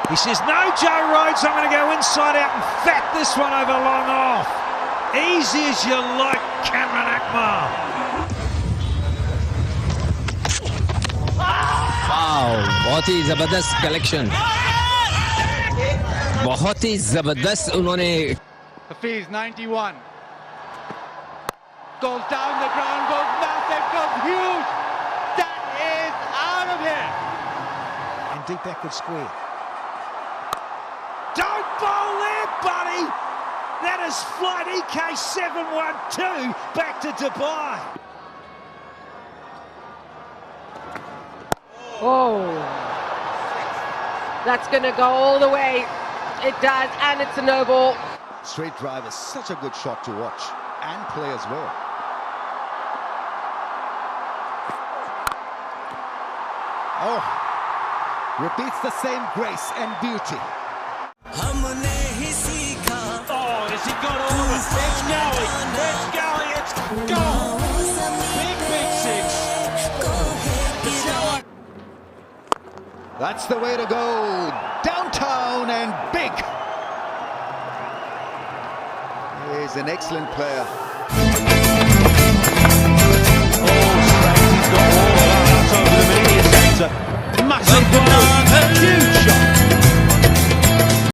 He says, no, Joe Rhodes, I'm going to go inside out and fat this one over long off. Easy as you like, Cameron Akmal. Wow, बहुत ही जबरदस्त collection, बहुत ही जबरदस्त उन्होंने. Hafiz 91 goes down the ground, goes massive, goes huge. That is out of here. In deep backward square. Don't bowl there, buddy. That is flight EK712 back to Dubai. Oh, that's going to go all the way. It does, and it's a no ball. Straight drive is such a good shot to watch and play as well. Oh, repeats the same grace and beauty. Oh, has he got all of it? It's Gully, it's Gully, it's gone. Big, big six. Peshawar. That's the way to go. Downtown and big. He's an excellent player.